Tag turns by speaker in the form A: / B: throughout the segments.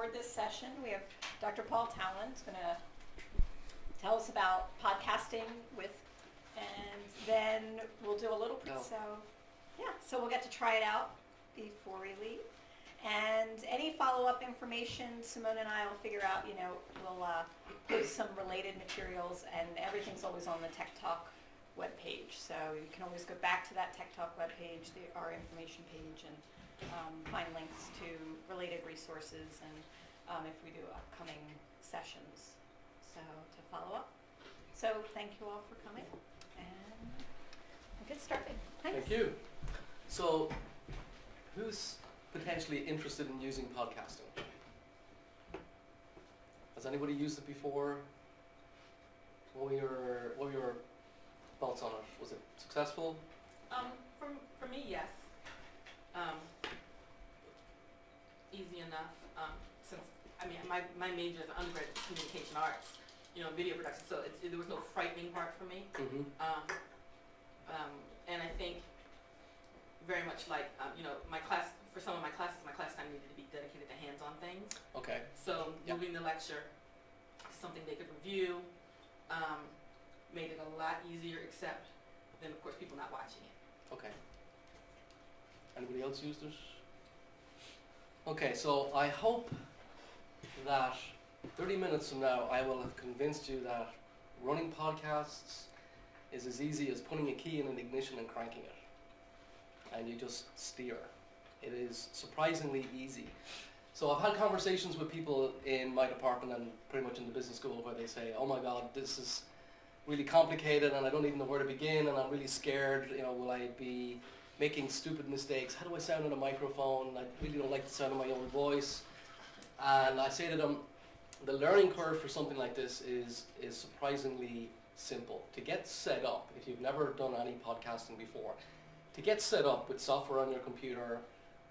A: for this session. We have Dr. Paul Tallon who's going to tell us about podcasting and then we'll do a little, so we'll get to try it out before we leave. And any follow-up information, Simone and I will figure out, we'll post some related materials, and everything's always on the TechTalk webpage. So you can always go back to that TechTalk webpage, our information page, and find links to related resources and if we do upcoming sessions. So to follow up. So thank you all for coming, and we'll get started. Thanks.
B: Thank you. So who's potentially interested in using podcasting? Has anybody used it before? What were your thoughts on it? Was it successful?
C: For me, yes. Easy enough. Since my major is undergrad is communication arts, video production. So there was no frightening part for me.
B: Mm-hmm.
C: And I think very much like my class. For some of my classes, my class time needed to be dedicated to hands-on things.
B: Okay.
C: So moving the lecture to something they could review made it a lot easier, except then of course people not watching it.
B: Okay. Anybody else used it? Okay, so I hope that 30 minutes from now I will have convinced you that running podcasts is as easy as putting a key in an ignition and cranking it. And you just steer. It is surprisingly easy. So I've had conversations with people in my department and pretty much in the business school where they say, oh my God, this is really complicated and I don't even know where to begin and I'm really scared, will I be making stupid mistakes? How do I sound in a microphone? I really don't like the sound of my own voice. And I say to them, the learning curve for something like this is surprisingly simple. To get set up, if you've never done any podcasting before, to get set up with software on your computer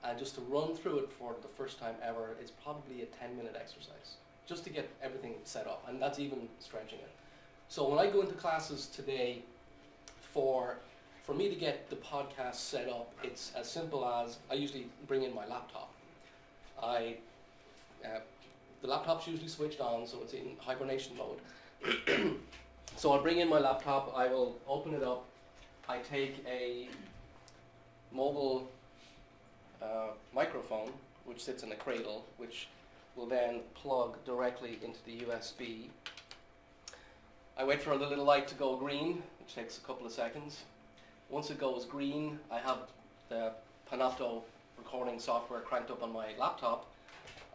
B: and just to run through it for the first time ever, it's probably a 10-minute exercise, just to get everything set up, and that's even stretching it. So when I go into classes today, for me to get the podcast set up, it's as simple as I usually bring in my laptop. The laptop's usually switched on, so it's in hibernation mode. So I'll bring in my laptop, I will open it up, I take a mobile microphone, which sits in a cradle, which will then plug directly into the USB. I wait for the little light to go green, which takes a couple of seconds. Once it goes green, I have the Panopto recording software cranked up on my laptop.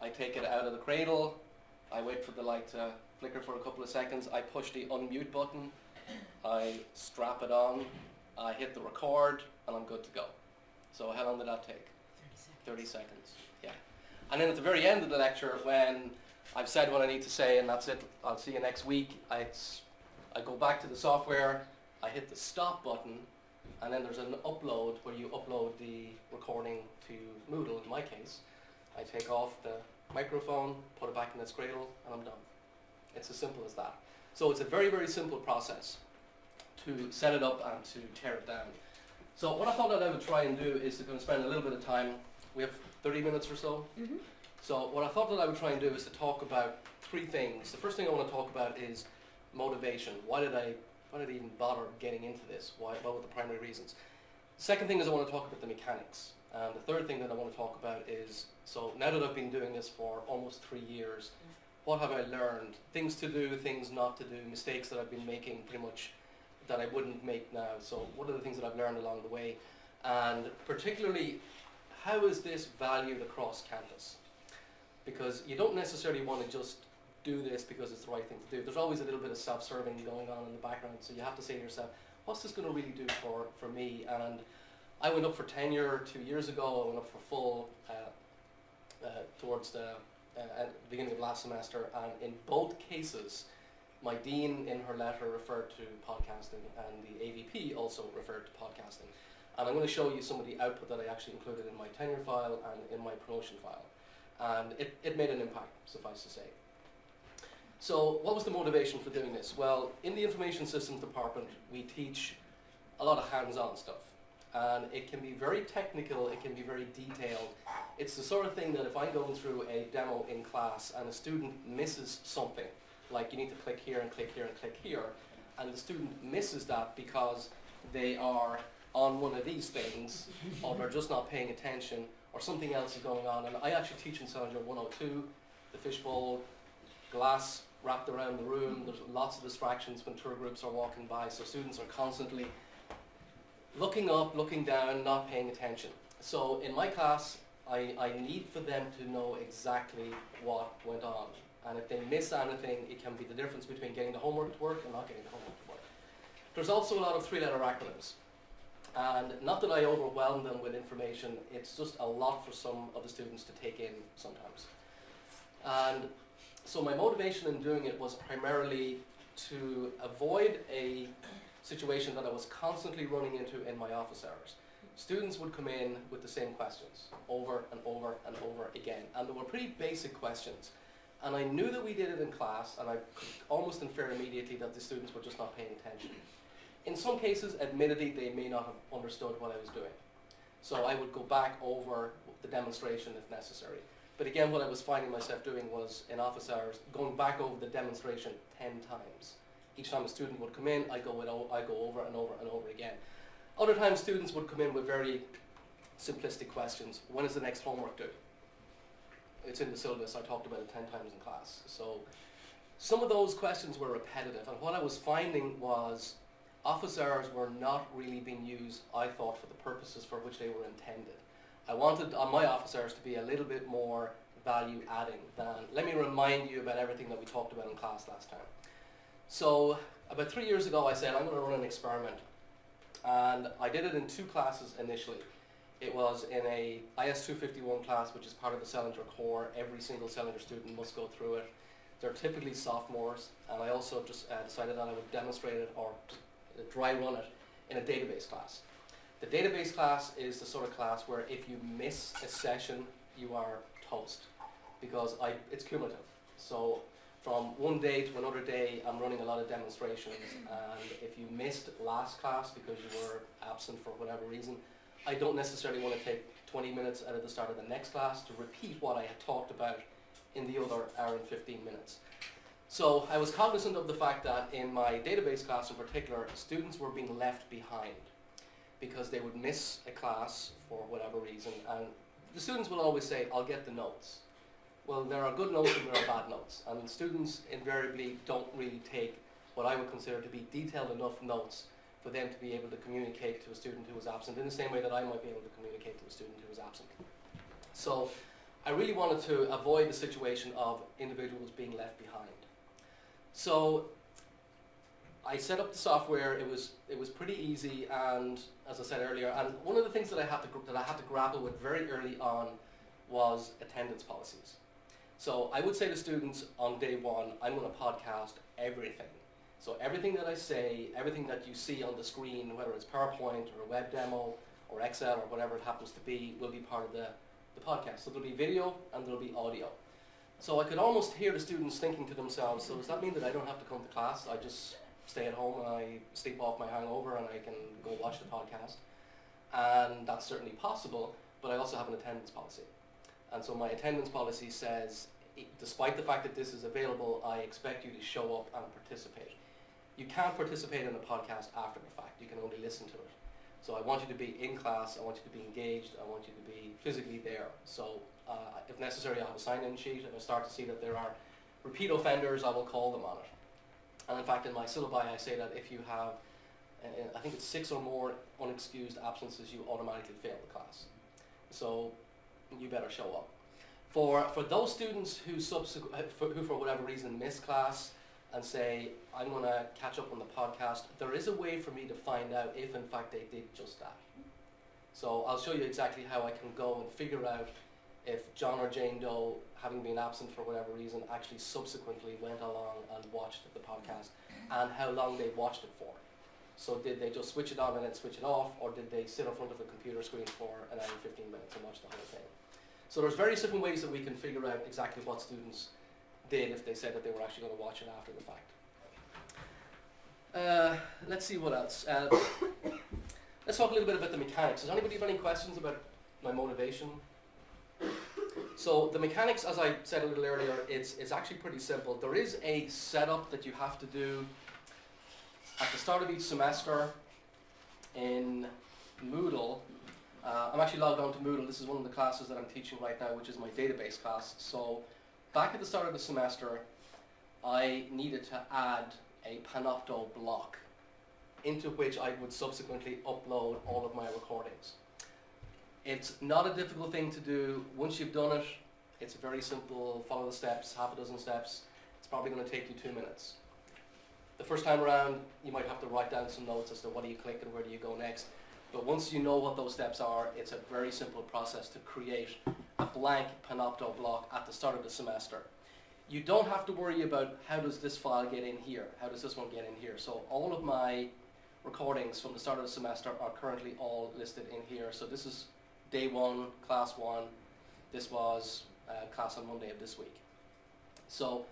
B: I take it out of the cradle, I wait for the light to flicker for a couple of seconds, I push the unmute button, I strap it on, I hit the record, and I'm good to go. So how long did that take? 30 seconds, yeah. And then at the very end of the lecture, when I've said what I need to say and that's it, I'll see you next week, I go back to the software, I hit the stop button, and then there's an upload where you upload the recording to Moodle, in my case. I take off the microphone, put it back in its cradle, and I'm done. It's as simple as that. So it's a very, very simple process to set it up and to tear it down. So what I thought that I would try and do is to spend a little bit of time. We have 30 minutes or so.
A: Mm-hmm.
B: So what I thought that I would try and do is to talk about three things. The first thing I want to talk about is motivation. Why did I even bother getting into this? What were the primary reasons? The second thing is I want to talk about the mechanics. And the third thing that I want to talk about is, so now that I've been doing this for almost 3 years, what have I learned? Things to do, things not to do, mistakes that I've been making pretty much that I wouldn't make now. So what are the things that I've learned along the way? And particularly, how is this valued across campus? Because you don't necessarily want to just do this because it's the right thing to do. There's always a little bit of self-serving going on in the background, so you have to say to yourself, what's this going to really do for me? And I went up for tenure 2 years ago. I went up for full towards the beginning of last semester, and in both cases, my dean in her letter referred to podcasting, and the AVP also referred to podcasting. And I'm going to show you some of the output that I actually included in my tenure file and in my promotion file. And it made an impact, suffice to say. So what was the motivation for doing this? Well, in the information systems department, we teach a lot of hands-on stuff. And it can be very technical, it can be very detailed. It's the sort of thing that if I'm going through a demo in class and a student misses something, like you need to click here and click here and click here, and the student misses that because they are on one of these things, or they're just not paying attention, or something else is going on. And I actually teach in Challenger 102, the fishbowl, glass wrapped around the room. There's lots of distractions when tour groups are walking by, so students are constantly looking up, looking down, not paying attention. So in my class, I need for them to know exactly what went on. And if they miss anything, it can be the difference between getting the homework to work and not getting the homework to work. There's also a lot of three-letter acronyms. And not that I overwhelm them with information, it's just a lot for some of the students to take in sometimes. And so my motivation in doing it was primarily to avoid a situation that I was constantly running into in my office hours. Students would come in with the same questions over and over and over again, and they were pretty basic questions. And I knew that we did it in class, and I could almost infer immediately that the students were just not paying attention. In some cases, admittedly, they may not have understood what I was doing. So I would go back over the demonstration if necessary. But again, what I was finding myself doing was, in office hours, going back over the demonstration 10 times. Each time a student would come in, I go over and over and over again. Other times, students would come in with very simplistic questions. When is the next homework due? It's in the syllabus, I talked about it 10 times in class. So some of those questions were repetitive, and what I was finding was office hours were not really being used, I thought, for the purposes for which they were intended. I wanted my office hours to be a little bit more value adding than, let me remind you about everything that we talked about in class last time. So about 3 years ago I said I'm going to run an experiment, and I did it in 2 classes initially. It was in a IS 251 class, which is part of the Challenger core. Every single Challenger student must go through it. They're typically sophomores, and I also just decided that I would demonstrate it or dry run it in a database class. The database class is the sort of class where if you miss a session, you are toast, because it's cumulative. So from one day to another day, I'm running a lot of demonstrations, and if you missed last class because you were absent for whatever reason, I don't necessarily want to take 20 minutes out of the start of the next class to repeat what I had talked about in the other hour and 15 minutes. So I was cognizant of the fact that in my database class in particular, students were being left behind because they would miss a class for whatever reason, and the students will always say, I'll get the notes. Well, there are good notes and there are bad notes, and students invariably don't really take what I would consider to be detailed enough notes for them to be able to communicate to a student who was absent in the same way that I might be able to communicate to a student who was absent. So I really wanted to avoid the situation of individuals being left behind. So I set up the software. It was pretty easy, and as I said earlier, and one of the things that I had to grapple with very early on was attendance policies. So I would say to students on day one, I'm going to podcast everything. So everything that I say, everything that you see on the screen, whether it's PowerPoint or a web demo or Excel or whatever it happens to be, will be part of the podcast. So there'll be video and there'll be audio. So I could almost hear the students thinking to themselves, so does that mean that I don't have to come to class? I just stay at home and I sleep off my hangover and I can go watch the podcast? And that's certainly possible, but I also have an attendance policy. And so my attendance policy says, despite the fact that this is available, I expect you to show up and participate. You can't participate in a podcast after the fact, you can only listen to it. So I want you to be in class, I want you to be engaged, I want you to be physically there. So if necessary, I'll have a sign-in sheet. If I start to see that there are repeat offenders, I will call them on it. And in fact, in my syllabi, I say that if you have, I think it's 6 or more unexcused absences, you automatically fail the class. So you better show up. For those students who for whatever reason miss class and say, I'm going to catch up on the podcast, there is a way for me to find out if in fact they did just that. So I'll show you exactly how I can go and figure out if John or Jane Doe, having been absent for whatever reason, actually subsequently went along and watched the podcast, and how long they watched it for. So did they just switch it on and then switch it off, or did they sit in front of a computer screen for an hour and 15 minutes and watch the whole thing? So there's various different ways that we can figure out exactly what students did if they said that they were actually going to watch it after the fact. Let's see what else. let's talk a little bit about the mechanics. Does anybody have any questions about my motivation? So the mechanics, as I said a little earlier, it's actually pretty simple. There is a setup that you have to do at the start of each semester in Moodle. I'm actually logged on to Moodle. This is one of the classes that I'm teaching right now, which is my database class. So back at the start of the semester, I needed to add a Panopto block into which I would subsequently upload all of my recordings. It's not a difficult thing to do. Once you've done it, it's very simple. Follow the steps, half a dozen steps. It's probably going to take you 2 minutes. The first time around, you might have to write down some notes as to what do you click and where do you go next. But once you know what those steps are, it's a very simple process to create a blank Panopto block at the start of the semester. You don't have to worry about how does this file get in here, how does this one get in here. So all of my recordings from the start of the semester are currently all listed in here. So this is day 1, class 1. This was class on Monday of this week. So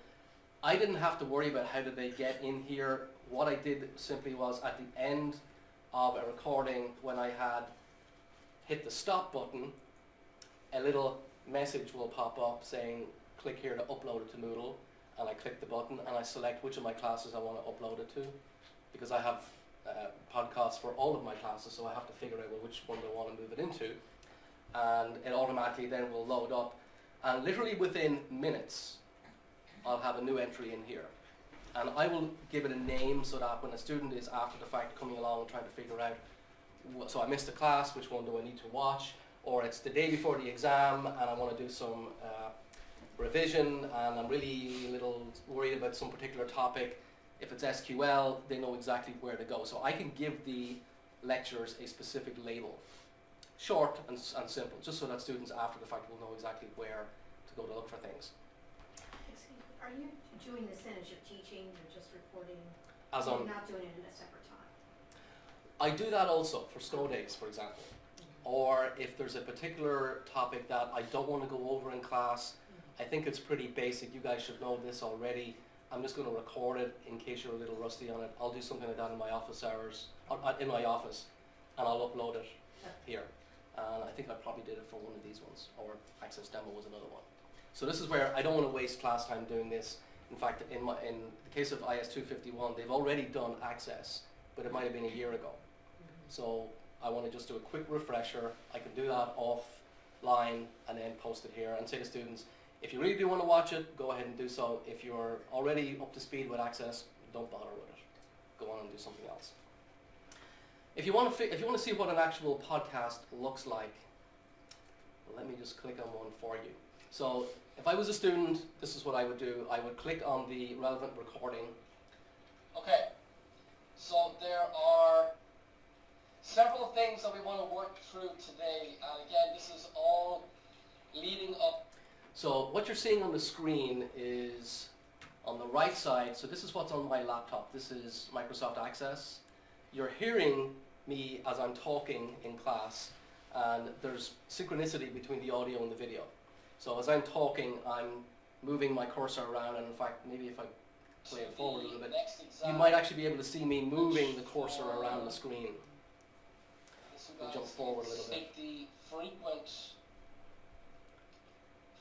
B: I didn't have to worry about how did they get in here. What I did simply was at the end of a recording, when I had hit the stop button, a little message will pop up saying click here to upload it to Moodle, and I click the button and I select which of my classes I want to upload it to, because I have podcasts for all of my classes, so I have to figure out which one I want to move it into, and it automatically then will load up, and literally within minutes I'll have a new entry in here. And I will give it a name so that when a student is after the fact coming along and trying to figure out, so I missed a class, which one do I need to watch, or it's the day before the exam and I want to do some revision and I'm really a little worried about some particular topic. If it's SQL, they know exactly where to go. So I can give the lecturers a specific label, short and simple, just so that students after the fact will know exactly where to go to look for things.
D: Excuse me, are you doing this then as you're teaching or just recording?
B: As
D: You're
B: on,
D: not doing it in a separate time?
B: I do that also for snow days, for example. Or if there's a particular topic that I don't want to go over in class, I think it's pretty basic, you guys should know this already, I'm just going to record it in case you're a little rusty on it. I'll do something like that in my office hours, in my office, and I'll upload it here. And I think I probably did it for one of these ones, or Access Demo was another one. So this is where I don't want to waste class time doing this. In fact, in the case of IS 251, they've already done Access, but it might have been a year ago. So I want to just do a quick refresher. I can do that offline and then post it here and say to students, if you really do want to watch it, go ahead and do so. If you're already up to speed with Access, don't bother with it. Go on and do something else. If you want to see what an actual podcast looks like, let me just click on one for you. So if I was a student, this is what I would do. I would click on the relevant recording. Okay, so there are several things that we want to work through today. And again, this is all leading up. So what you're seeing on the screen is on the right side. So this is what's on my laptop. This is Microsoft Access. You're hearing me as I'm talking in class, and there's synchronicity between the audio and the video. So as I'm talking, I'm moving my cursor around, and in fact, maybe if I play it forward a little bit, you might actually be able to see me moving the cursor around the screen. We'll jump forward a little bit.
E: Take the frequent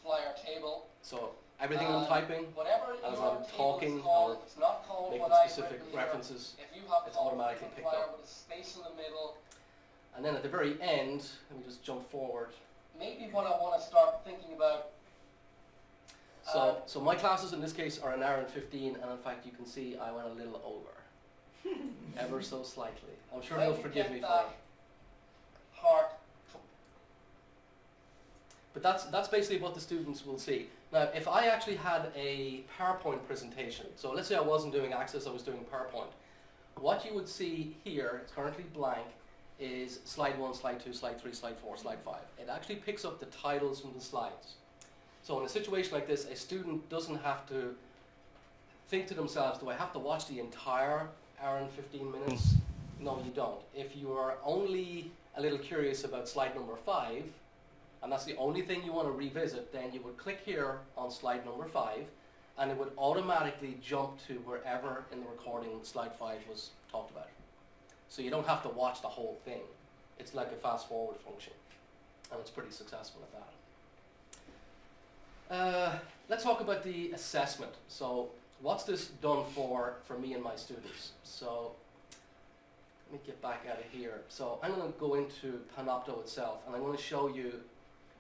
E: flyer table.
B: So everything I'm typing,
E: whatever
B: as
E: your
B: I'm
E: table
B: talking
E: is called,
B: or
E: it's not called
B: making
E: what I've
B: specific
E: written here.
B: references,
E: If you have
B: it's
E: called
B: automatically
E: frequent
B: picked
E: flyer
B: up.
E: with a space in the middle,
B: And then at the very end, let me just jump forward.
E: maybe what I want to start thinking about.
B: So my classes in this case are an hour and 15, and in fact you can see I went a little over, ever so slightly. I'm sure
E: when
B: he'll
E: you
B: forgive
E: get
B: me for
E: that
B: it.
E: heart.
B: But that's basically what the students will see. Now, if I actually had a PowerPoint presentation, so let's say I wasn't doing Access, I was doing PowerPoint, what you would see here, it's currently blank, is slide 1, slide 2, slide 3, slide 4, slide 5. It actually picks up the titles from the slides. So in a situation like this, a student doesn't have to think to themselves, do I have to watch the entire hour and 15 minutes? No, you don't. If you are only a little curious about slide number 5, and that's the only thing you want to revisit, then you would click here on slide number 5, and it would automatically jump to wherever in the recording slide 5 was talked about. So you don't have to watch the whole thing. It's like a fast forward function, and it's pretty successful at that. Let's talk about the assessment. So what's this done for me and my students? So let me get back out of here. So I'm going to go into Panopto itself, and I'm going to show you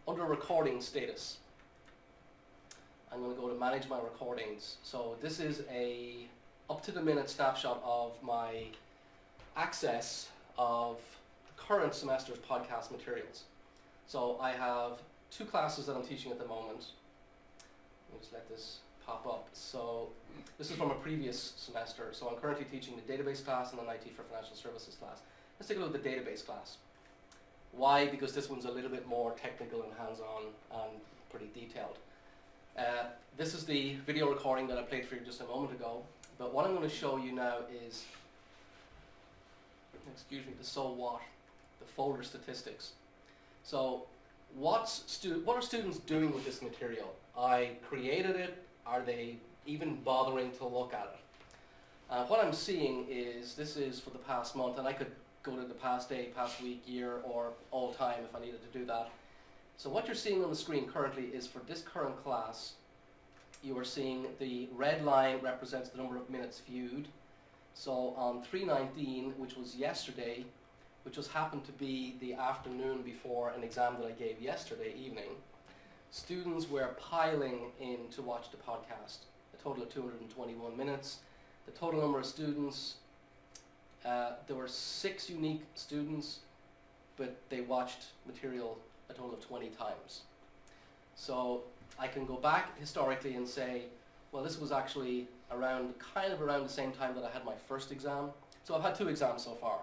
B: under recording status. I'm going to go to manage my recordings. So this is a up-to-the-minute snapshot of my access of the current semester's podcast materials. So I have 2 classes that I'm teaching at the moment. Let me just let this pop up. So this is from a previous semester. So I'm currently teaching the database class and an IT for financial services class. Let's take a look at the database class. Why? Because this one's a little bit more technical and hands-on and pretty detailed. This is the video recording that I played for you just a moment ago. But what I'm going to show you now is, excuse me, the so what, the folder statistics. So what are students doing with this material? I created it. Are they even bothering to look at it? What I'm seeing is, this is for the past month, and I could go to the past day, past week, year, or all time if I needed to do that. So what you're seeing on the screen currently is for this current class, you are seeing the red line represents the number of minutes viewed. So on 3/19, which was yesterday, which just happened to be the afternoon before an exam that I gave yesterday evening, students were piling in to watch the podcast, a total of 221 minutes. The total number of students, there were 6 unique students, but they watched material a total of 20 times. So I can go back historically and say, well, this was actually kind of around the same time that I had my first exam. So I've had 2 exams so far.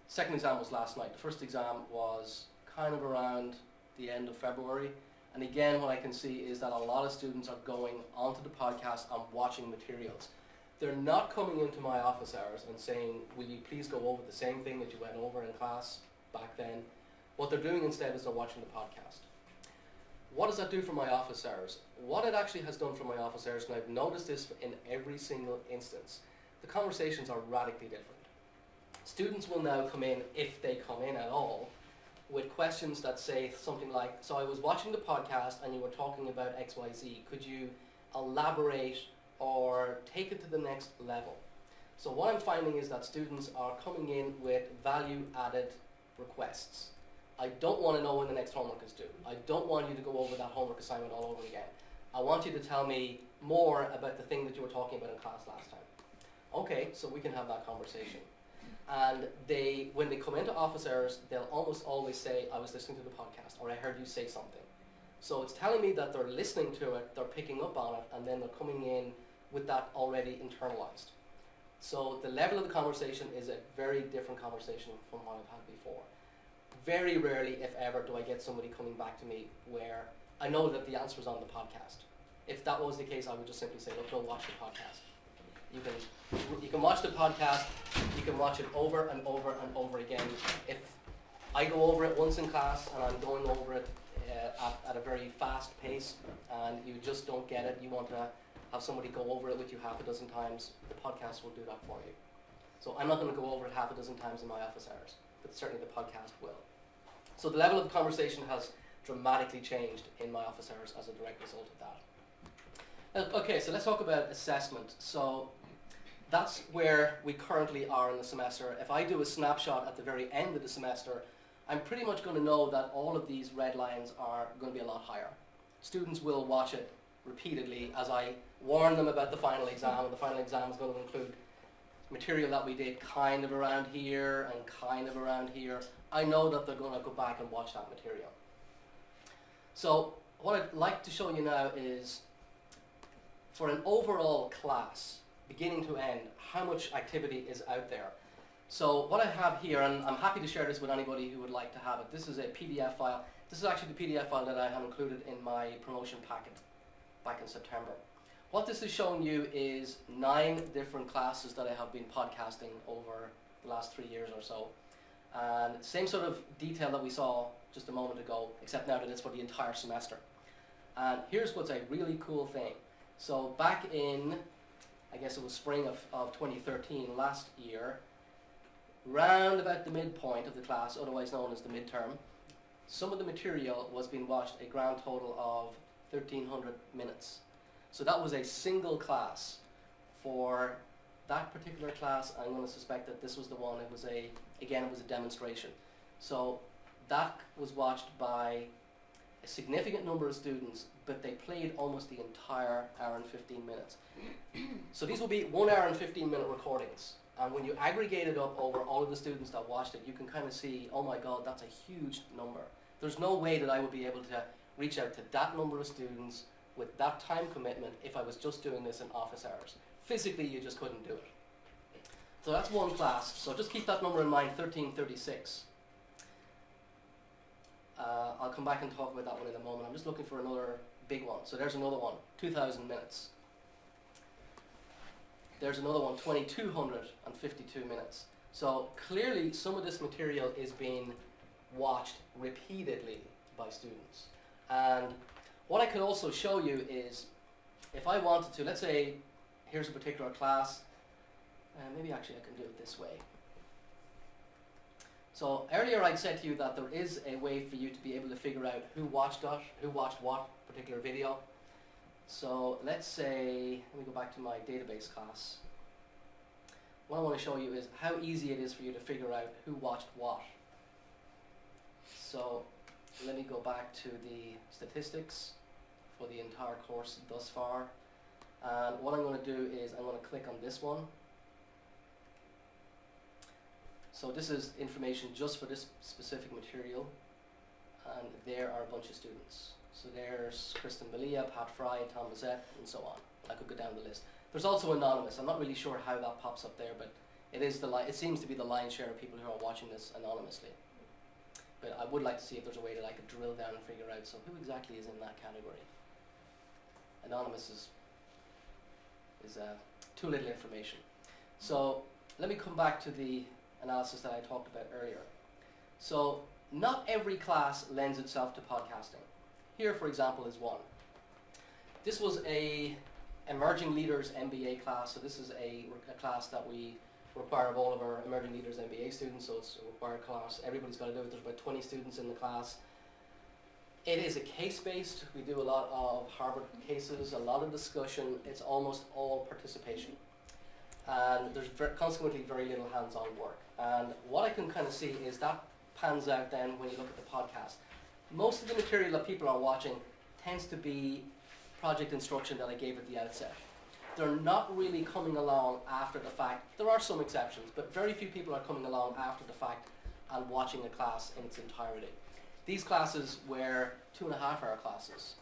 B: Second exam was last night. The first exam was kind of around the end of February. And again, what I can see is that a lot of students are going onto the podcast and watching materials. They're not coming into my office hours and saying, will you please go over the same thing that you went over in class back then? What they're doing instead is they're watching the podcast. What does that do for my office hours? What it actually has done for my office hours, and I've noticed this in every single instance, the conversations are radically different. Students will now come in, if they come in at all, with questions that say something like, so I was watching the podcast and you were talking about XYZ. Could you elaborate or take it to the next level? So what I'm finding is that students are coming in with value-added requests. I don't want to know when the next homework is due. I don't want you to go over that homework assignment all over again. I want you to tell me more about the thing that you were talking about in class last time. Okay, so we can have that conversation. And when they come into office hours, they'll almost always say, I was listening to the podcast, or I heard you say something. So it's telling me that they're listening to it, they're picking up on it, and then they're coming in with that already internalized. So the level of the conversation is a very different conversation from what I've had before. Very rarely, if ever, do I get somebody coming back to me where I know that the answer is on the podcast. If that was the case, I would just simply say, look, don't watch the podcast. You can watch the podcast, you can watch it over and over and over again. If I go over it once in class and I'm going over it at a very fast pace and you just don't get it, you want to have somebody go over it with you half a dozen times, the podcast will do that for you. So I'm not going to go over it half a dozen times in my office hours, but certainly the podcast will. So the level of the conversation has dramatically changed in my office hours as a direct result of that. Okay, so let's talk about assessment. So that's where we currently are in the semester. If I do a snapshot at the very end of the semester, I'm pretty much going to know that all of these red lines are going to be a lot higher. Students will watch it repeatedly as I warn them about the final exam, and the final exam is going to include material that we did kind of around here and kind of around here. I know that they're going to go back and watch that material. So what I'd like to show you now is, for an overall class, beginning to end, how much activity is out there. So what I have here, and I'm happy to share this with anybody who would like to have it, this is a PDF file. This is actually the PDF file that I have included in my promotion packet back in September. What this is showing you is 9 different classes that I have been podcasting over the last 3 years or so. And same sort of detail that we saw just a moment ago, except now that it's for the entire semester. And here's what's a really cool thing. So back in, I guess it was spring of 2013, last year, round about the midpoint of the class, otherwise known as the midterm, some of the material was being watched a grand total of 1,300 minutes. So that was a single class. For that particular class, I'm going to suspect that this was the one, it was a demonstration. So that was watched by a significant number of students, but they played almost the entire hour and 15 minutes. So these will be 1 hour and 15 minute recordings. And when you aggregate it up over all of the students that watched it, you can kind of see, oh my God, that's a huge number. There's no way that I would be able to reach out to that number of students with that time commitment if I was just doing this in office hours. Physically, you just couldn't do it. So that's one class. So just keep that number in mind, 1336. I'll come back and talk about that one in a moment. I'm just looking for another big one. So there's another one, 2,000 minutes. There's another one, 2,252 minutes. So clearly some of this material is being watched repeatedly by students. And what I could also show you is, if I wanted to, let's say here's a particular class, and maybe actually I can do it this way. So earlier I said to you that there is a way for you to be able to figure out who watched what particular video. So let's say, let me go back to my database class. What I want to show you is how easy it is for you to figure out who watched what. So let me go back to the statistics for the entire course thus far. And what I'm going to do is I'm going to click on this one. So this is information just for this specific material, and there are a bunch of students. So there's Kristen Malia, Pat Fry, Tom Lizette, and so on. I could go down the list. There's also anonymous. I'm not really sure how that pops up there, but it seems to be the lion's share of people who are watching this anonymously. But I would like to see if there's a way that I could drill down and figure out, so who exactly is in that category? Anonymous is too little information. So let me come back to the analysis that I talked about earlier. So not every class lends itself to podcasting. Here, for example, is one. This was a Emerging Leaders MBA class. So this is a class that we require of all of our Emerging Leaders MBA students. So it's a required class. Everybody's got to do it. There's about 20 students in the class. It is a case-based. We do a lot of Harvard cases, a lot of discussion. It's almost all participation. And there's consequently very little hands-on work. And what I can kind of see is that pans out then when you look at the podcast. Most of the material that people are watching tends to be project instruction that I gave at the outset. They're not really coming along after the fact. There are some exceptions, but very few people are coming along after the fact and watching a class in its entirety. These classes were 2.5-hour classes,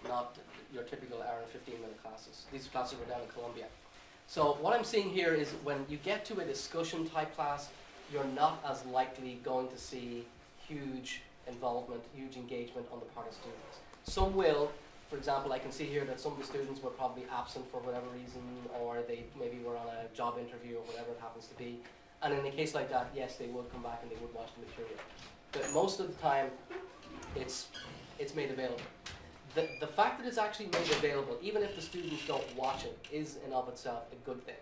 B: not your typical hour and 15-minute classes. These classes were down in Columbia. So what I'm seeing here is when you get to a discussion type class, you're not as likely going to see huge involvement, huge engagement on the part of students. Some will. For example, I can see here that some of the students were probably absent for whatever reason, or they maybe were on a job interview or whatever it happens to be. And in a case like that, yes, they would come back and they would watch the material. But most of the time, it's made available. The fact that it's actually made available, even if the students don't watch it, is in of itself a good thing.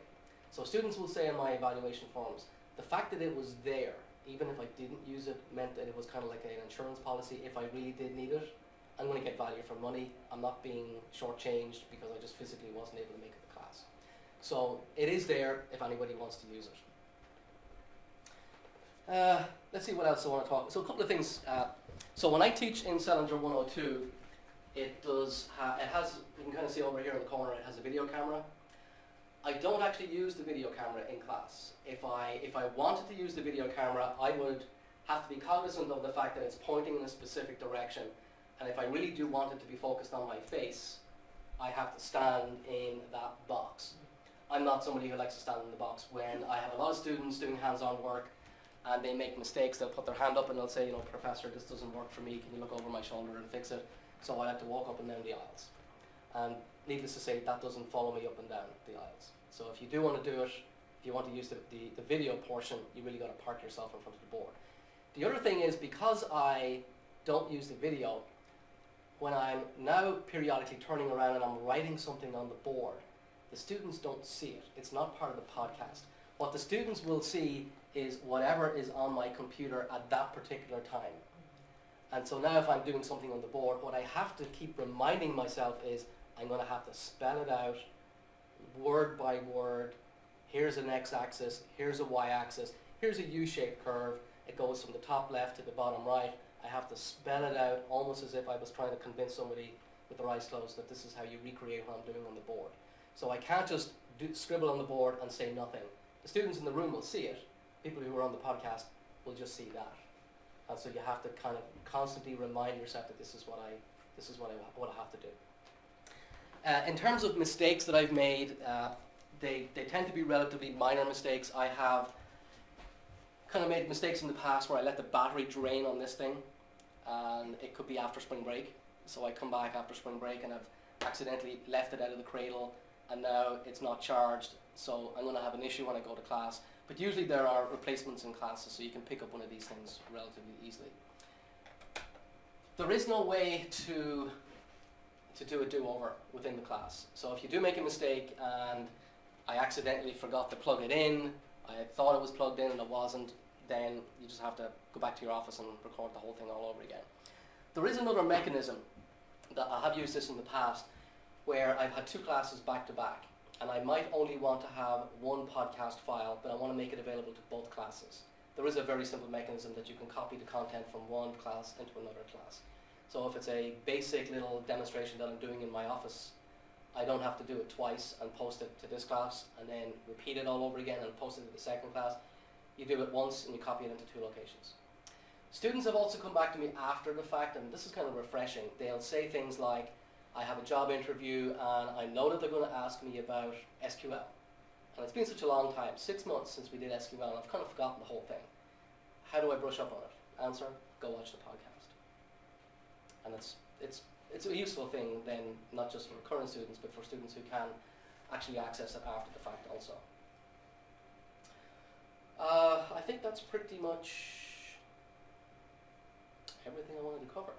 B: So students will say in my evaluation forums, the fact that it was there, even if I didn't use it, meant that it was kind of like an insurance policy. If I really did need it, I'm going to get value for money. I'm not being shortchanged because I just physically wasn't able to make it to class. So it is there if anybody wants to use it. Let's see what else I want to talk about. So a couple of things. So when I teach in Salinger 102, it has, you can kind of see over here in the corner, it has a video camera. I don't actually use the video camera in class. If I wanted to use the video camera, I would have to be cognizant of the fact that it's pointing in a specific direction. And if I really do want it to be focused on my face, I have to stand in that box. I'm not somebody who likes to stand in the box. When I have a lot of students doing hands-on work and they make mistakes, they'll put their hand up and they'll say, Professor, this doesn't work for me. Can you look over my shoulder and fix it? So I have to walk up and down the aisles. And needless to say, that doesn't follow me up and down the aisles. So if you do want to do it, if you want to use the video portion, you really got to park yourself in front of the board. The other thing is, because I don't use the video, when I'm now periodically turning around and I'm writing something on the board, the students don't see it. It's not part of the podcast. What the students will see is whatever is on my computer at that particular time. And so now if I'm doing something on the board, what I have to keep reminding myself is I'm going to have to spell it out word by word. Here's an x-axis, here's a y-axis, here's a U-shaped curve. It goes from the top left to the bottom right. I have to spell it out almost as if I was trying to convince somebody with their eyes closed that this is how you recreate what I'm doing on the board. So I can't just scribble on the board and say nothing. The students in the room will see it. People who are on the podcast will just see that. And so you have to kind of constantly remind yourself that this is what I have to do. In terms of mistakes that I've made, they tend to be relatively minor mistakes. I have kind of made mistakes in the past where I let the battery drain on this thing, and it could be after spring break. So I come back after spring break and I've accidentally left it out of the cradle, and now it's not charged, so I'm going to have an issue when I go to class. But usually there are replacements in classes, so you can pick up one of these things relatively easily. There is no way to do a do-over within the class. So if you do make a mistake and I accidentally forgot to plug it in, I thought it was plugged in and it wasn't, then you just have to go back to your office and record the whole thing all over again. There is another mechanism that I have used this in the past where I've had two classes back to back, and I might only want to have one podcast file, but I want to make it available to both classes. There is a very simple mechanism that you can copy the content from one class into another class. So if it's a basic little demonstration that I'm doing in my office, I don't have to do it twice and post it to this class and then repeat it all over again and post it to the second class. You do it once and you copy it into two locations. Students have also come back to me after the fact, and this is kind of refreshing. They'll say things like, I have a job interview and I know that they're going to ask me about SQL. And it's been such a long time, 6 months since we did SQL, and I've kind of forgotten the whole thing. How do I brush up on it? Answer, go watch the podcast. And it's a useful thing then, not just for current students, but for students who can actually access it after the fact also. I think that's pretty much everything I wanted to cover.